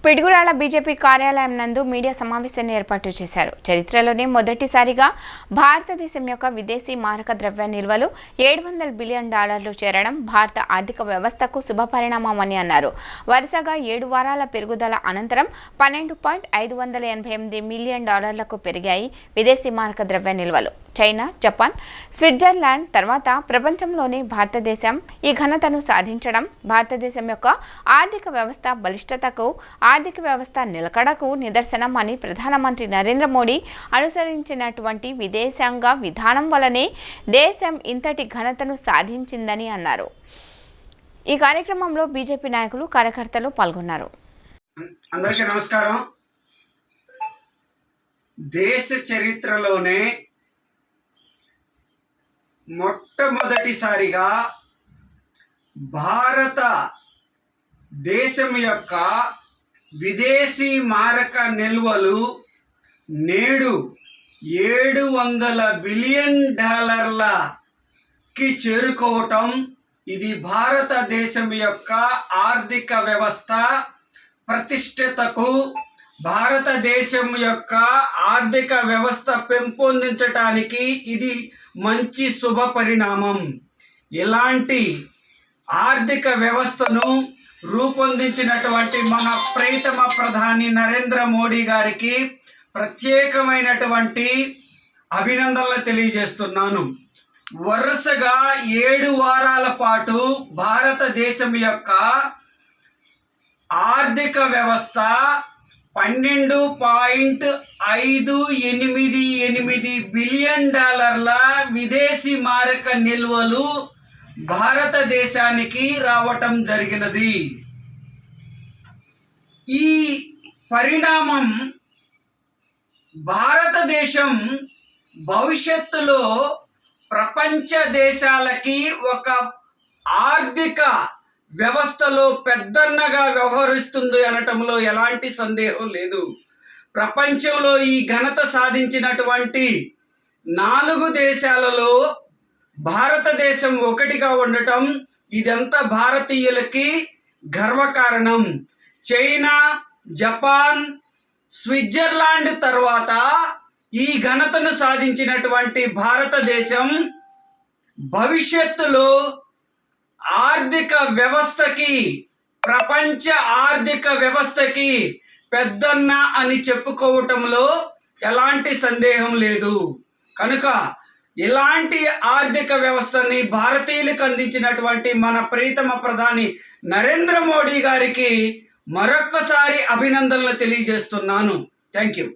Piduguralla BJP కార్యాలయం నందు media సమావేశాన్ని ఏర్పాటు చేశారు. చరిత్రలోనే మొదటిసారిగా భారతదేశం యొక్క విదేశీ మారక ద్రవ్య నిల్వలు $700 బిలియన్ చేరడం భారత ఆర్థిక వ్యవస్థకు శుభపరిణామమని అన్నారు. వరుసగా 7 వారాల పెరుగుదల అనంతరం $12.588 మిలియన్ పెరిగాయి విదేశీ మారక ద్రవ్య నిల్వలు. చైనా, జపాన్, స్విట్జర్లాండ్ తర్వాత ప్రపంచంలోనే భారతదేశం ఈ ఘనతను సాధించడం భారతదేశం యొక్క ఆర్థిక వ్యవస్థ బలిష్టతకు, ఆర్థిక వ్యవస్థ నిలకడకు నిదర్శనం అని ప్రధానమంత్రి నరేంద్ర మోడీ అనుసరించినటువంటి విదేశాంగ విధానం వల్లనే దేశం ఇంతటి ఘనతను సాధించిందని అన్నారు. ఈ కార్యక్రమంలో బీజేపీ నాయకులు, కార్యకర్తలు పాల్గొన్నారు. అందరికీ నమస్కారం. దేశ చరిత్రలోనే మొట్టమొదటిసారిగా భారత దేశం యొక్క విదేశీ మారక నిల్వలు నేడు $700 బిలియన్ చేరుకోవటం ఇది భారతదేశం యొక్క ఆర్థిక వ్యవస్థ ప్రతిష్టతకు, భారతదేశం యొక్క ఆర్థిక వ్యవస్థ పెంపొందించటానికి ఇది మంచి శుభ పరిణామం. ఇలాంటి ఆర్థిక వ్యవస్థను రూపొందించినటువంటి మన ప్రియతమ ప్రధాని నరేంద్ర మోడీ గారికి ప్రత్యేకమైనటువంటి అభినందనలు తెలియజేస్తున్నాను. వరుసగా 7 వారాల పాటు భారతదేశం యొక్క ఆర్థిక వ్యవస్థ $12.588 బిలియన్ విదేశీ మారక నిల్వలు భారతదేశానికి రావటం జరిగినది. ఈ పరిణామం భారతదేశం భవిష్యత్తులో ప్రపంచ దేశాలకి ఒక ఆర్థిక వ్యవస్థలో పెద్దన్నగా వ్యవహరిస్తుంది అనటంలో ఎలాంటి సందేహం లేదు. ప్రపంచంలో ఈ ఘనత సాధించినటువంటి 4 దేశాలలో భారతదేశం ఒకటిగా ఉండటం ఇదంతా భారతీయులకి గర్వకారణం. చైనా, జపాన్, స్విట్జర్లాండ్ తర్వాత ఈ ఘనతను సాధించినటువంటి భారతదేశం భవిష్యత్తులో ఆర్థిక వ్యవస్థకి, ప్రపంచ ఆర్థిక వ్యవస్థకి పెద్దన్న అని చెప్పుకోవటంలో ఎలాంటి సందేహం లేదు. కనుక ఇలాంటి ఆర్థిక వ్యవస్థని భారతీయులకు అందించినటువంటి మన ప్రియతమ ప్రధాని నరేంద్ర మోడీ గారికి మరొక్కసారి అభినందనలు తెలియజేస్తున్నాను. Thank you.